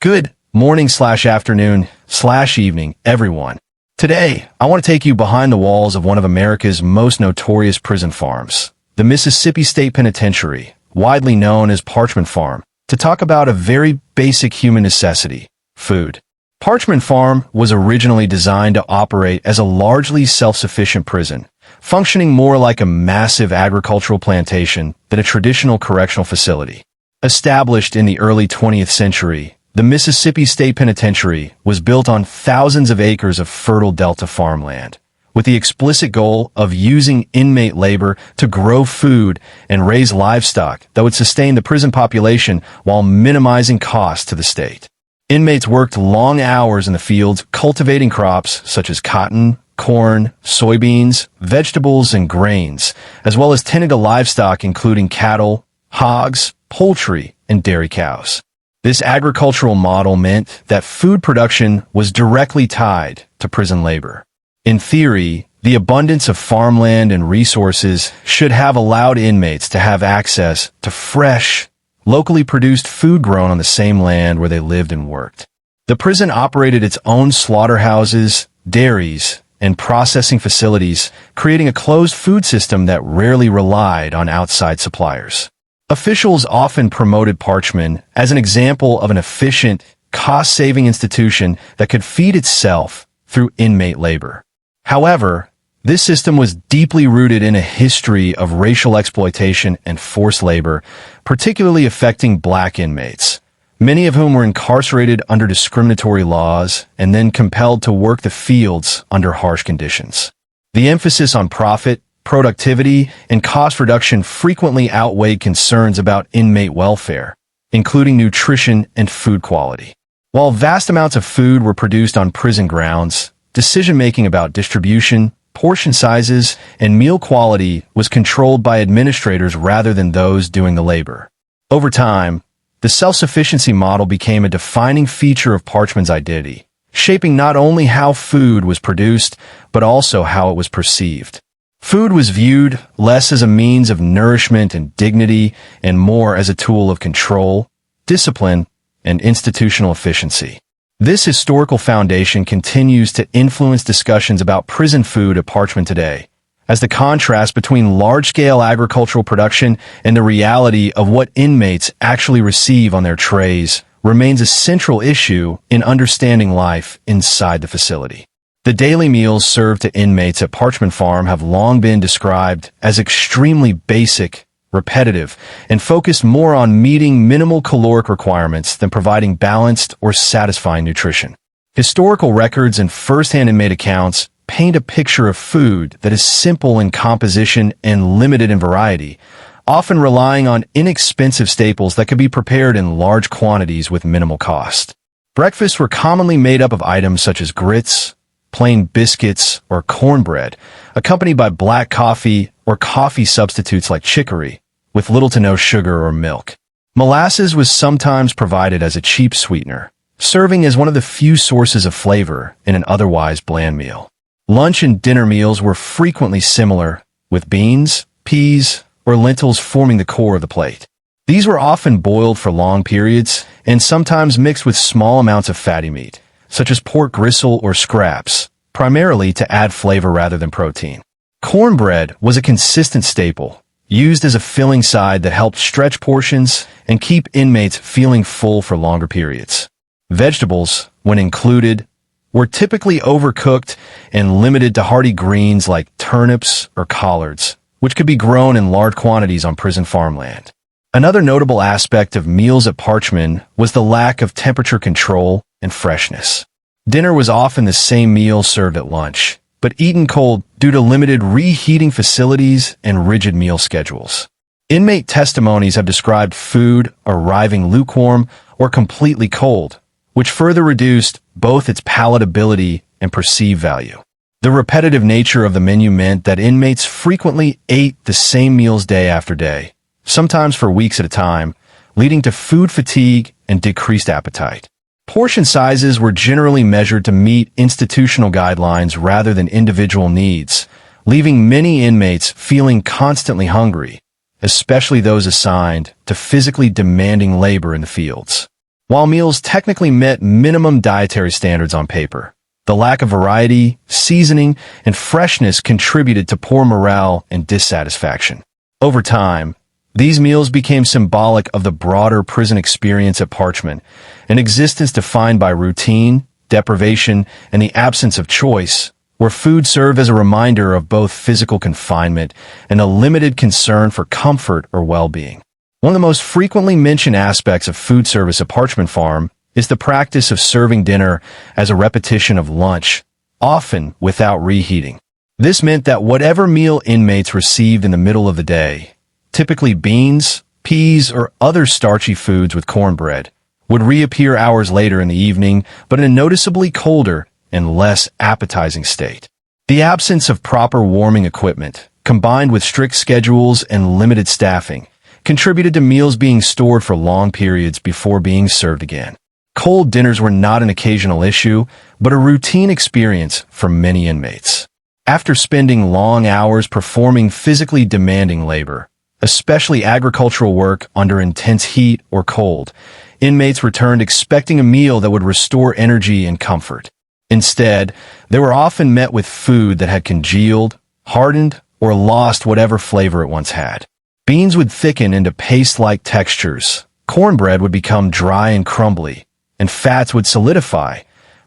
Good morning/afternoon/evening, everyone. Today, I want to take you behind the walls of one of America's most notorious prison farms, the Mississippi State Penitentiary, widely known as Parchman Farm, to talk about a very basic human necessity, food. Parchman Farm was originally designed to operate as a largely self-sufficient prison, functioning more like a massive agricultural plantation than a traditional correctional facility. Established in the early 20th century, the Mississippi State Penitentiary was built on thousands of acres of fertile delta farmland, with the explicit goal of using inmate labor to grow food and raise livestock that would sustain the prison population while minimizing costs to the state. Inmates worked long hours in the fields cultivating crops such as cotton, corn, soybeans, vegetables, and grains, as well as tending to livestock including cattle, hogs, poultry, and dairy cows. This agricultural model meant that food production was directly tied to prison labor. In theory, the abundance of farmland and resources should have allowed inmates to have access to fresh, locally produced food grown on the same land where they lived and worked. The prison operated its own slaughterhouses, dairies, and processing facilities, creating a closed food system that rarely relied on outside suppliers. Officials often promoted Parchman as an example of an efficient, cost-saving institution that could feed itself through inmate labor. However, this system was deeply rooted in a history of racial exploitation and forced labor, particularly affecting black inmates, many of whom were incarcerated under discriminatory laws and then compelled to work the fields under harsh conditions. The emphasis on profit, productivity, and cost reduction frequently outweighed concerns about inmate welfare, including nutrition and food quality. While vast amounts of food were produced on prison grounds, decision-making about distribution, portion sizes, and meal quality was controlled by administrators rather than those doing the labor. Over time, the self-sufficiency model became a defining feature of Parchman's identity, shaping not only how food was produced, but also how it was perceived. Food was viewed less as a means of nourishment and dignity and more as a tool of control, discipline, and institutional efficiency. This historical foundation continues to influence discussions about prison food at Parchman today, as the contrast between large-scale agricultural production and the reality of what inmates actually receive on their trays remains a central issue in understanding life inside the facility. The daily meals served to inmates at Parchman Farm have long been described as extremely basic, repetitive, and focused more on meeting minimal caloric requirements than providing balanced or satisfying nutrition. Historical records and first-hand inmate accounts paint a picture of food that is simple in composition and limited in variety, often relying on inexpensive staples that could be prepared in large quantities with minimal cost. Breakfasts were commonly made up of items such as grits, plain biscuits, or cornbread, accompanied by black coffee or coffee substitutes like chicory, with little to no sugar or milk. Molasses was sometimes provided as a cheap sweetener, serving as one of the few sources of flavor in an otherwise bland meal. Lunch and dinner meals were frequently similar, with beans, peas, or lentils forming the core of the plate. These were often boiled for long periods and sometimes mixed with small amounts of fatty meat, such as pork gristle or scraps, primarily to add flavor rather than protein. Cornbread was a consistent staple, used as a filling side that helped stretch portions and keep inmates feeling full for longer periods. Vegetables, when included, were typically overcooked and limited to hardy greens like turnips or collards, which could be grown in large quantities on prison farmland. Another notable aspect of meals at Parchman was the lack of temperature control and freshness. Dinner was often the same meal served at lunch, but eaten cold due to limited reheating facilities and rigid meal schedules. Inmate testimonies have described food arriving lukewarm or completely cold, which further reduced both its palatability and perceived value. The repetitive nature of the menu meant that inmates frequently ate the same meals day after day, sometimes for weeks at a time, leading to food fatigue and decreased appetite. Portion sizes were generally measured to meet institutional guidelines rather than individual needs, leaving many inmates feeling constantly hungry, especially those assigned to physically demanding labor in the fields. While meals technically met minimum dietary standards on paper, the lack of variety, seasoning, and freshness contributed to poor morale and dissatisfaction. Over time, these meals became symbolic of the broader prison experience at Parchman, an existence defined by routine, deprivation, and the absence of choice, where food served as a reminder of both physical confinement and a limited concern for comfort or well-being. One of the most frequently mentioned aspects of food service at Parchman Farm is the practice of serving dinner as a repetition of lunch, often without reheating. This meant that whatever meal inmates received in the middle of the day, typically beans, peas, or other starchy foods with cornbread, would reappear hours later in the evening, but in a noticeably colder and less appetizing state. The absence of proper warming equipment, combined with strict schedules and limited staffing, contributed to meals being stored for long periods before being served again. Cold dinners were not an occasional issue, but a routine experience for many inmates. After spending long hours performing physically demanding labor, especially agricultural work under intense heat or cold, inmates returned expecting a meal that would restore energy and comfort. Instead, they were often met with food that had congealed, hardened, or lost whatever flavor it once had. Beans would thicken into paste-like textures, cornbread would become dry and crumbly, and fats would solidify,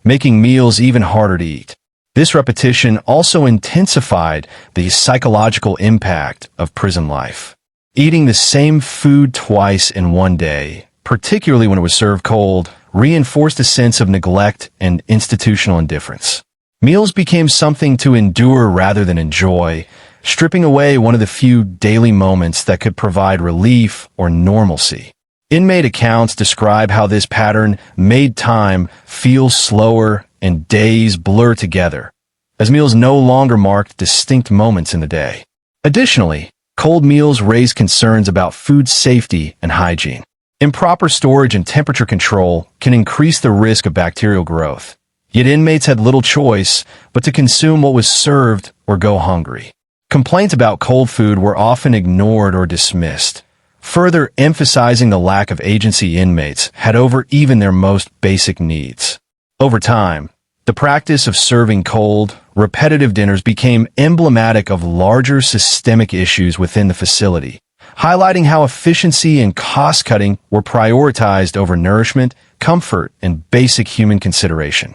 making meals even harder to eat. This repetition also intensified the psychological impact of prison life. Eating the same food twice in one day, particularly when it was served cold, reinforced a sense of neglect and institutional indifference. Meals became something to endure rather than enjoy, stripping away one of the few daily moments that could provide relief or normalcy. Inmate accounts describe how this pattern made time feel slower and days blur together, as meals no longer marked distinct moments in the day. Additionally, cold meals raised concerns about food safety and hygiene. Improper storage and temperature control can increase the risk of bacterial growth, yet inmates had little choice but to consume what was served or go hungry. Complaints about cold food were often ignored or dismissed, further emphasizing the lack of agency inmates had over even their most basic needs. Over time, the practice of serving cold, repetitive dinners became emblematic of larger systemic issues within the facility, highlighting how efficiency and cost-cutting were prioritized over nourishment, comfort, and basic human consideration.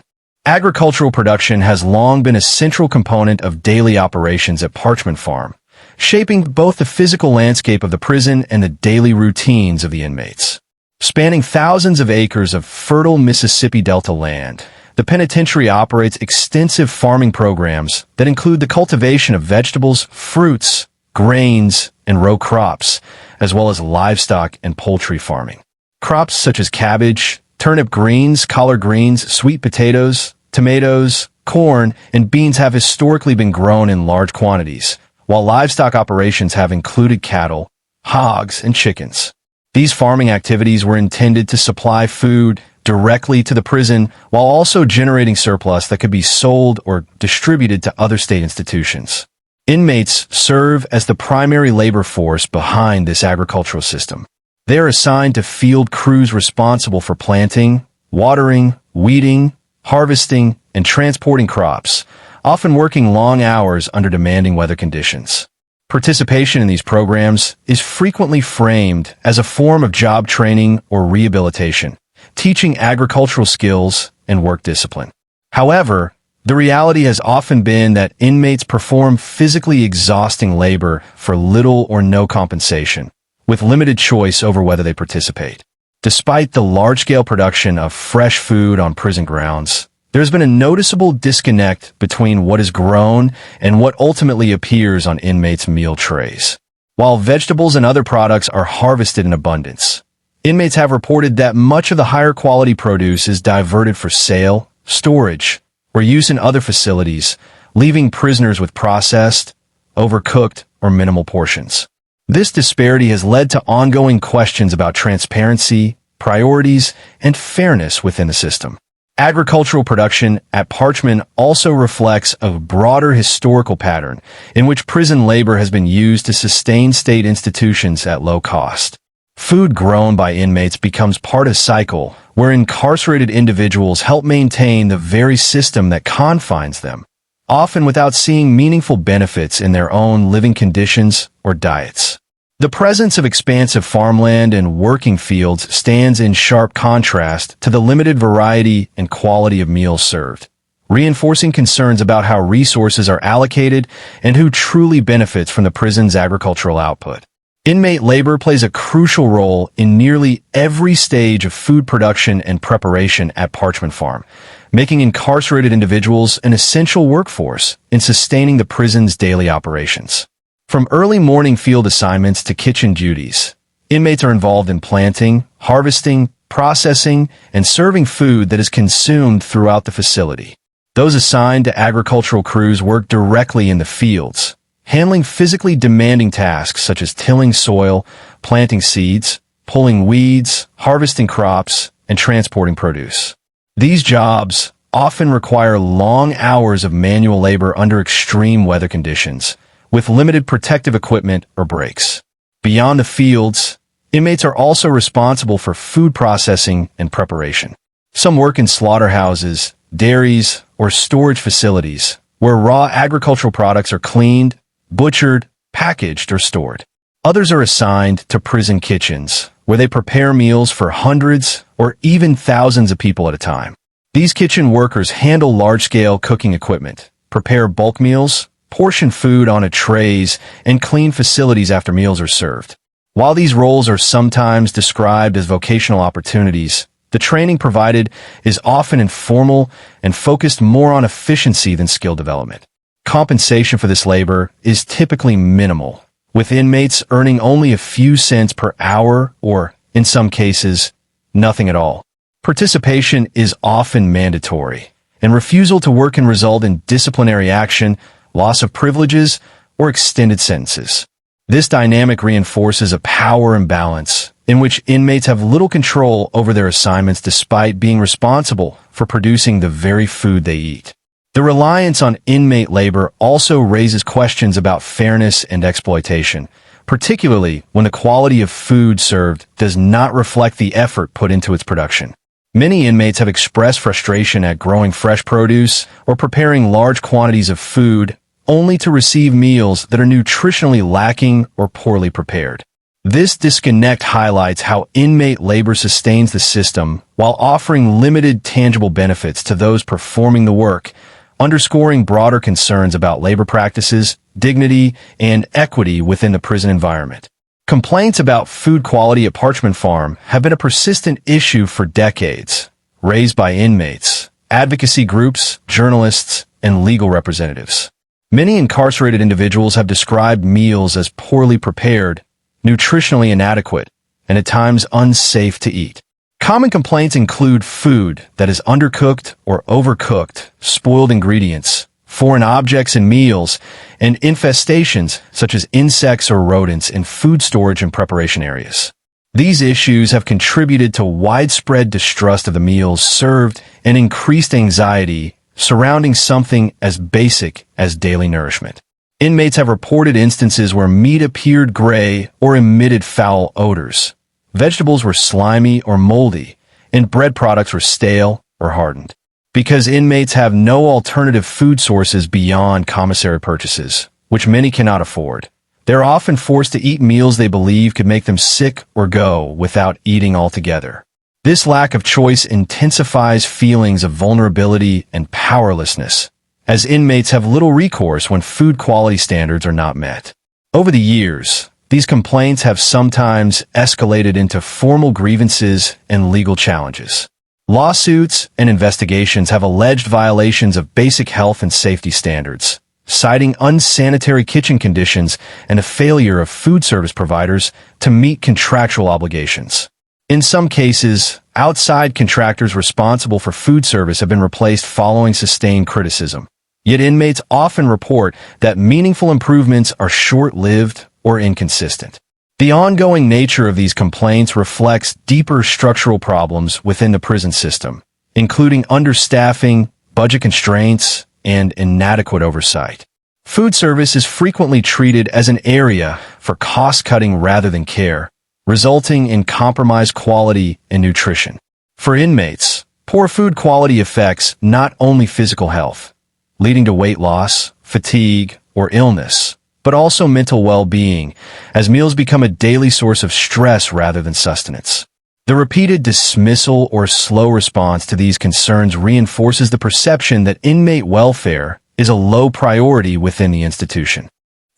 Agricultural production has long been a central component of daily operations at Parchman Farm, shaping both the physical landscape of the prison and the daily routines of the inmates. Spanning thousands of acres of fertile Mississippi Delta land, the penitentiary operates extensive farming programs that include the cultivation of vegetables, fruits, grains, and row crops, as well as livestock and poultry farming. Crops such as cabbage, turnip greens, collard greens, sweet potatoes, tomatoes, corn, and beans have historically been grown in large quantities, while livestock operations have included cattle, hogs, and chickens. These farming activities were intended to supply food directly to the prison while also generating surplus that could be sold or distributed to other state institutions. Inmates serve as the primary labor force behind this agricultural system. They are assigned to field crews responsible for planting, watering, weeding, harvesting, and transporting crops, often working long hours under demanding weather conditions. Participation in these programs is frequently framed as a form of job training or rehabilitation, teaching agricultural skills and work discipline. However, the reality has often been that inmates perform physically exhausting labor for little or no compensation, with limited choice over whether they participate. Despite the large-scale production of fresh food on prison grounds, there's been a noticeable disconnect between what is grown and what ultimately appears on inmates' meal trays. While vegetables and other products are harvested in abundance, inmates have reported that much of the higher quality produce is diverted for sale, storage, or use in other facilities, leaving prisoners with processed, overcooked, or minimal portions. This disparity has led to ongoing questions about transparency, priorities, and fairness within the system. Agricultural production at Parchman also reflects a broader historical pattern in which prison labor has been used to sustain state institutions at low cost. Food grown by inmates becomes part of a cycle where incarcerated individuals help maintain the very system that confines them, often without seeing meaningful benefits in their own living conditions or diets. The presence of expansive farmland and working fields stands in sharp contrast to the limited variety and quality of meals served, reinforcing concerns about how resources are allocated and who truly benefits from the prison's agricultural output. Inmate labor plays a crucial role in nearly every stage of food production and preparation at Parchman Farm, making incarcerated individuals an essential workforce in sustaining the prison's daily operations. From early morning field assignments to kitchen duties, inmates are involved in planting, harvesting, processing, and serving food that is consumed throughout the facility. Those assigned to agricultural crews work directly in the fields, handling physically demanding tasks such as tilling soil, planting seeds, pulling weeds, harvesting crops, and transporting produce. These jobs often require long hours of manual labor under extreme weather conditions, with limited protective equipment or breaks. Beyond the fields, inmates are also responsible for food processing and preparation. Some work in slaughterhouses, dairies, or storage facilities, where raw agricultural products are cleaned, butchered, packaged, or stored. Others are assigned to prison kitchens, where they prepare meals for hundreds or even thousands of people at a time. These kitchen workers handle large-scale cooking equipment, prepare bulk meals, portion food onto trays, and clean facilities after meals are served. While these roles are sometimes described as vocational opportunities, the training provided is often informal and focused more on efficiency than skill development. Compensation for this labor is typically minimal, with inmates earning only a few cents per hour or, in some cases, nothing at all. Participation is often mandatory, and refusal to work can result in disciplinary action, loss of privileges, or extended sentences. This dynamic reinforces a power imbalance in which inmates have little control over their assignments despite being responsible for producing the very food they eat. The reliance on inmate labor also raises questions about fairness and exploitation, particularly when the quality of food served does not reflect the effort put into its production. Many inmates have expressed frustration at growing fresh produce or preparing large quantities of food only to receive meals that are nutritionally lacking or poorly prepared. This disconnect highlights how inmate labor sustains the system while offering limited tangible benefits to those performing the work, underscoring broader concerns about labor practices, dignity, and equity within the prison environment. Complaints about food quality at Parchman Farm have been a persistent issue for decades, raised by inmates, advocacy groups, journalists, and legal representatives. Many incarcerated individuals have described meals as poorly prepared, nutritionally inadequate, and at times unsafe to eat. Common complaints include food that is undercooked or overcooked, spoiled ingredients, foreign objects in meals, and infestations such as insects or rodents in food storage and preparation areas. These issues have contributed to widespread distrust of the meals served and increased anxiety surrounding something as basic as daily nourishment. Inmates have reported instances where meat appeared gray or emitted foul odors. Vegetables were slimy or moldy, and bread products were stale or hardened. Because inmates have no alternative food sources beyond commissary purchases, which many cannot afford, they're often forced to eat meals they believe could make them sick or go without eating altogether. This lack of choice intensifies feelings of vulnerability and powerlessness, as inmates have little recourse when food quality standards are not met. Over the years, these complaints have sometimes escalated into formal grievances and legal challenges. Lawsuits and investigations have alleged violations of basic health and safety standards, citing unsanitary kitchen conditions and a failure of food service providers to meet contractual obligations. In some cases, outside contractors responsible for food service have been replaced following sustained criticism. Yet inmates often report that meaningful improvements are short-lived or inconsistent. The ongoing nature of these complaints reflects deeper structural problems within the prison system, including understaffing, budget constraints, and inadequate oversight. Food service is frequently treated as an area for cost-cutting rather than care, resulting in compromised quality and nutrition. For inmates, poor food quality affects not only physical health, leading to weight loss, fatigue, or illness, but also mental well-being, as meals become a daily source of stress rather than sustenance. The repeated dismissal or slow response to these concerns reinforces the perception that inmate welfare is a low priority within the institution.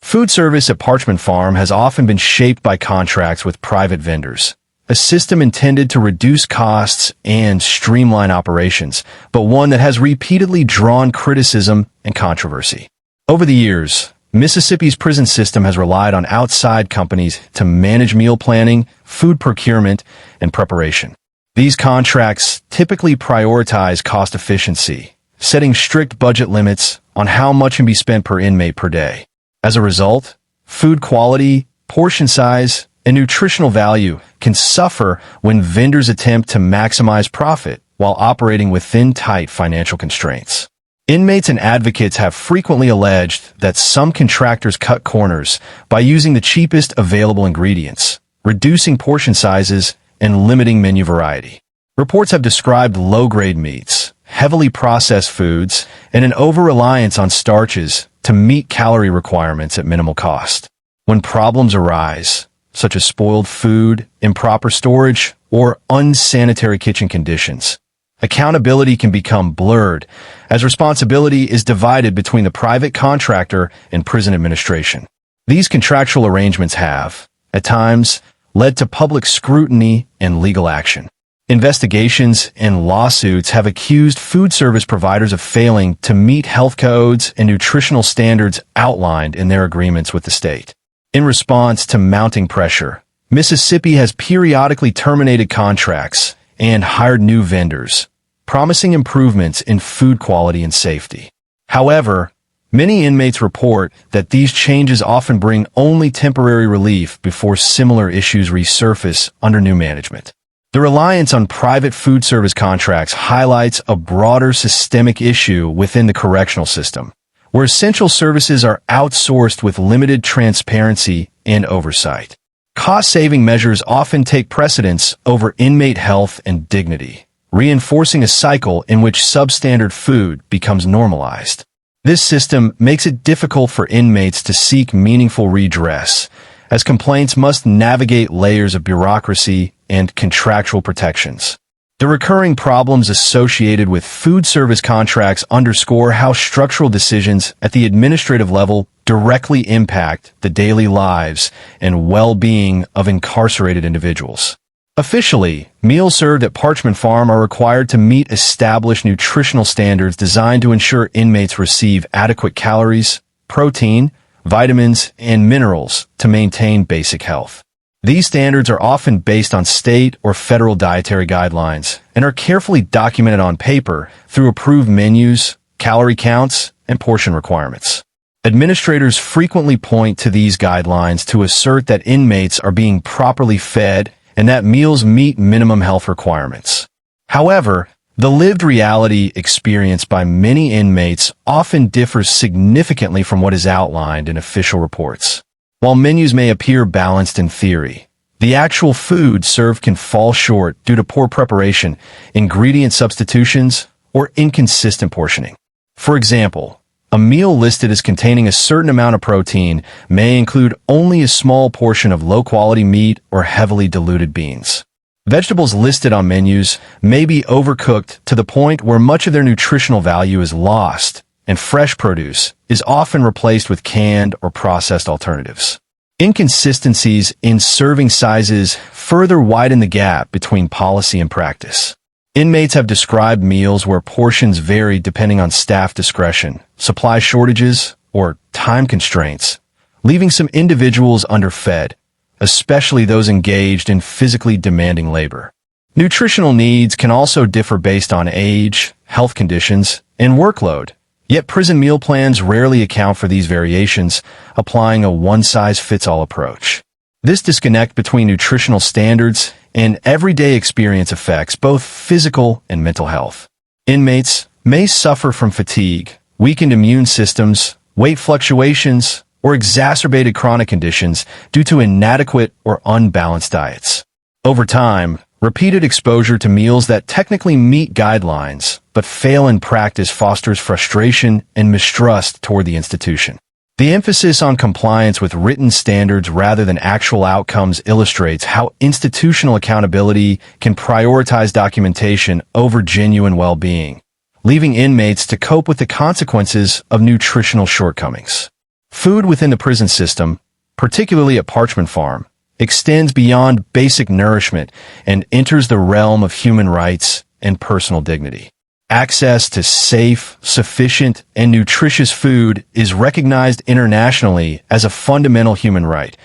Food service at Parchman Farm has often been shaped by contracts with private vendors, a system intended to reduce costs and streamline operations, but one that has repeatedly drawn criticism and controversy. Over the years, Mississippi's prison system has relied on outside companies to manage meal planning, food procurement, and preparation. These contracts typically prioritize cost efficiency, setting strict budget limits on how much can be spent per inmate per day. As a result, food quality, portion size, and nutritional value can suffer when vendors attempt to maximize profit while operating within tight financial constraints. Inmates and advocates have frequently alleged that some contractors cut corners by using the cheapest available ingredients, reducing portion sizes, and limiting menu variety. Reports have described low-grade meats, heavily processed foods, and an over-reliance on starches to meet calorie requirements at minimal cost. When problems arise, such as spoiled food, improper storage, or unsanitary kitchen conditions, accountability can become blurred as responsibility is divided between the private contractor and prison administration. These contractual arrangements have, at times, led to public scrutiny and legal action. Investigations and lawsuits have accused food service providers of failing to meet health codes and nutritional standards outlined in their agreements with the state. In response to mounting pressure, Mississippi has periodically terminated contracts and hired new vendors, promising improvements in food quality and safety. However, many inmates report that these changes often bring only temporary relief before similar issues resurface under new management. The reliance on private food service contracts highlights a broader systemic issue within the correctional system, where essential services are outsourced with limited transparency and oversight. Cost-saving measures often take precedence over inmate health and dignity, reinforcing a cycle in which substandard food becomes normalized. This system makes it difficult for inmates to seek meaningful redress, as complaints must navigate layers of bureaucracy and contractual protections. The recurring problems associated with food service contracts underscore how structural decisions at the administrative level directly impact the daily lives and well-being of incarcerated individuals. Officially, meals served at Parchman Farm are required to meet established nutritional standards designed to ensure inmates receive adequate calories, protein, vitamins, and minerals to maintain basic health. These standards are often based on state or federal dietary guidelines and are carefully documented on paper through approved menus, calorie counts, and portion requirements. Administrators frequently point to these guidelines to assert that inmates are being properly fed and that meals meet minimum health requirements. However, the lived reality experienced by many inmates often differs significantly from what is outlined in official reports. While menus may appear balanced in theory, the actual food served can fall short due to poor preparation, ingredient substitutions, or inconsistent portioning. For example, a meal listed as containing a certain amount of protein may include only a small portion of low-quality meat or heavily diluted beans. Vegetables listed on menus may be overcooked to the point where much of their nutritional value is lost, and fresh produce is often replaced with canned or processed alternatives. Inconsistencies in serving sizes further widen the gap between policy and practice. Inmates have described meals where portions vary depending on staff discretion, supply shortages, or time constraints, leaving some individuals underfed, especially those engaged in physically demanding labor. Nutritional needs can also differ based on age, health conditions, and workload, yet prison meal plans rarely account for these variations, applying a one-size-fits-all approach. This disconnect between nutritional standards and everyday experience affects both physical and mental health. Inmates may suffer from fatigue, weakened immune systems, weight fluctuations, or exacerbated chronic conditions due to inadequate or unbalanced diets. Over time, repeated exposure to meals that technically meet guidelines but fail in practice fosters frustration and mistrust toward the institution. The emphasis on compliance with written standards rather than actual outcomes illustrates how institutional accountability can prioritize documentation over genuine well-being, leaving inmates to cope with the consequences of nutritional shortcomings. Food within the prison system, particularly at Parchman Farm, extends beyond basic nourishment and enters the realm of human rights and personal dignity. Access to safe, sufficient, and nutritious food is recognized internationally as a fundamental human right,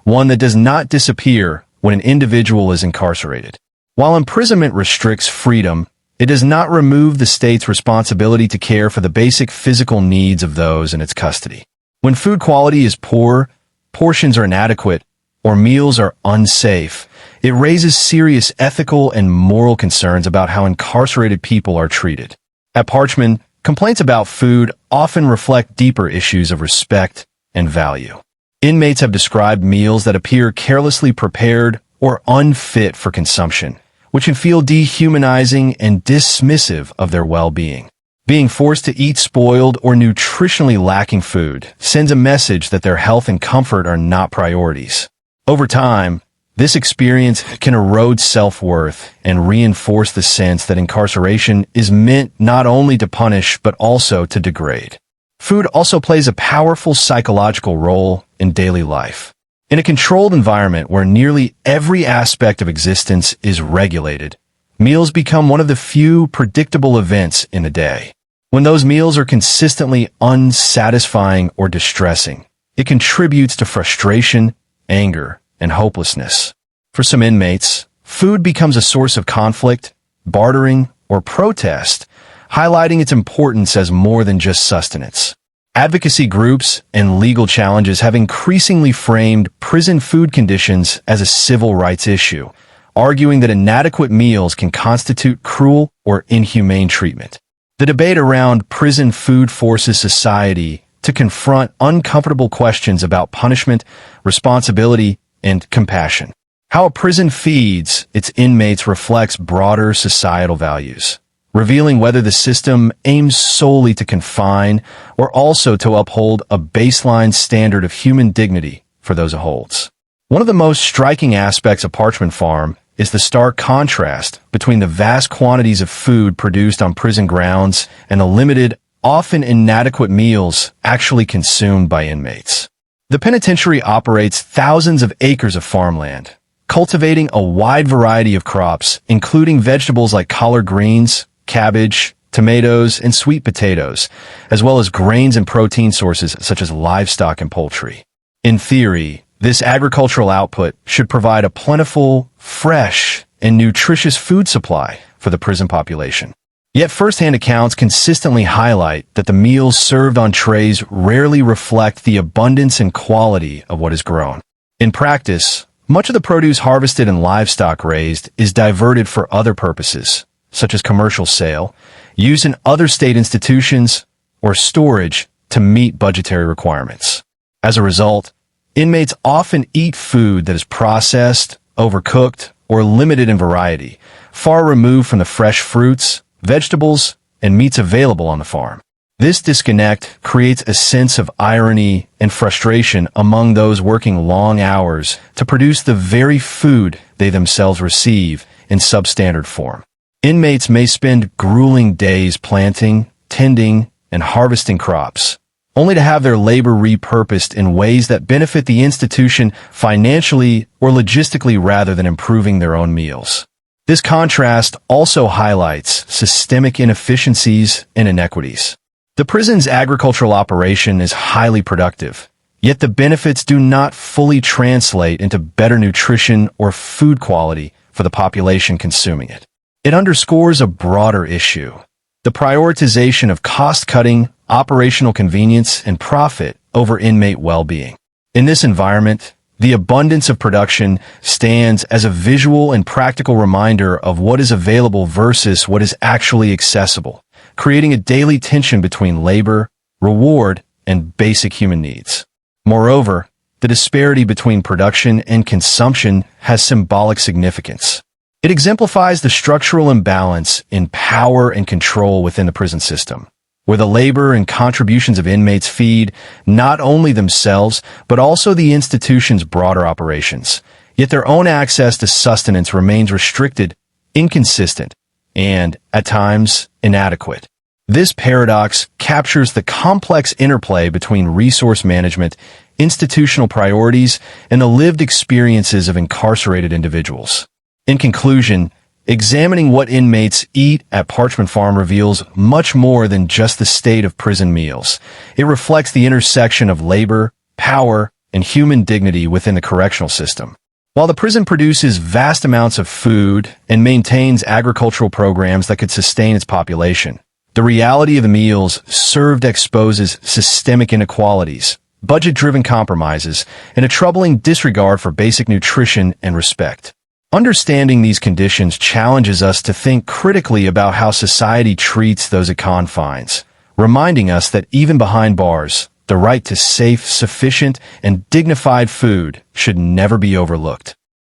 one that does not disappear when an individual is incarcerated. While imprisonment restricts freedom, it does not remove the state's responsibility to care for the basic physical needs of those in its custody. When food quality is poor, portions are inadequate, or meals are unsafe, it raises serious ethical and moral concerns about how incarcerated people are treated. At Parchman, complaints about food often reflect deeper issues of respect and value. Inmates have described meals that appear carelessly prepared or unfit for consumption, which can feel dehumanizing and dismissive of their well-being. Being forced to eat spoiled or nutritionally lacking food sends a message that their health and comfort are not priorities. Over time, this experience can erode self-worth and reinforce the sense that incarceration is meant not only to punish but also to degrade. Food also plays a powerful psychological role in daily life. In a controlled environment where nearly every aspect of existence is regulated, meals become one of the few predictable events in the day. When those meals are consistently unsatisfying or distressing, it contributes to frustration, anger, and hopelessness. For some inmates, food becomes a source of conflict, bartering, or protest, highlighting its importance as more than just sustenance. Advocacy groups and legal challenges have increasingly framed prison food conditions as a civil rights issue, arguing that inadequate meals can constitute cruel or inhumane treatment. The debate around prison food forces society to confront uncomfortable questions about punishment, responsibility, and compassion. How a prison feeds its inmates reflects broader societal values, revealing whether the system aims solely to confine or also to uphold a baseline standard of human dignity for those it holds. One of the most striking aspects of Parchman Farm is the stark contrast between the vast quantities of food produced on prison grounds and the limited, often inadequate meals actually consumed by inmates. The penitentiary operates thousands of acres of farmland, cultivating a wide variety of crops, including vegetables like collard greens, cabbage, tomatoes, and sweet potatoes, as well as grains and protein sources such as livestock and poultry. In theory, this agricultural output should provide a plentiful, fresh, and nutritious food supply for the prison population. Yet first-hand accounts consistently highlight that the meals served on trays rarely reflect the abundance and quality of what is grown. In practice, much of the produce harvested and livestock raised is diverted for other purposes, such as commercial sale, use in other state institutions, or storage to meet budgetary requirements. As a result, inmates often eat food that is processed, overcooked, or limited in variety, far removed from the fresh fruits, vegetables, and meats available on the farm. This disconnect creates a sense of irony and frustration among those working long hours to produce the very food they themselves receive in substandard form. Inmates may spend grueling days planting, tending, and harvesting crops, only to have their labor repurposed in ways that benefit the institution financially or logistically rather than improving their own meals. This contrast also highlights systemic inefficiencies and inequities. The prison's agricultural operation is highly productive, yet the benefits do not fully translate into better nutrition or food quality for the population consuming it. It underscores a broader issue: the prioritization of cost-cutting, operational convenience, and profit over inmate well-being. In this environment, the abundance of production stands as a visual and practical reminder of what is available versus what is actually accessible, creating a daily tension between labor, reward, and basic human needs. Moreover, the disparity between production and consumption has symbolic significance. It exemplifies the structural imbalance in power and control within the prison system, where the labor and contributions of inmates feed not only themselves, but also the institution's broader operations. Yet their own access to sustenance remains restricted, inconsistent, and, at times, inadequate. This paradox captures the complex interplay between resource management, institutional priorities, and the lived experiences of incarcerated individuals. In conclusion, examining what inmates eat at Parchman Farm reveals much more than just the state of prison meals. It reflects the intersection of labor, power, and human dignity within the correctional system. While the prison produces vast amounts of food and maintains agricultural programs that could sustain its population, the reality of the meals served exposes systemic inequalities, budget-driven compromises, and a troubling disregard for basic nutrition and respect. Understanding these conditions challenges us to think critically about how society treats those at confines, reminding us that even behind bars, the right to safe, sufficient, and dignified food should never be overlooked.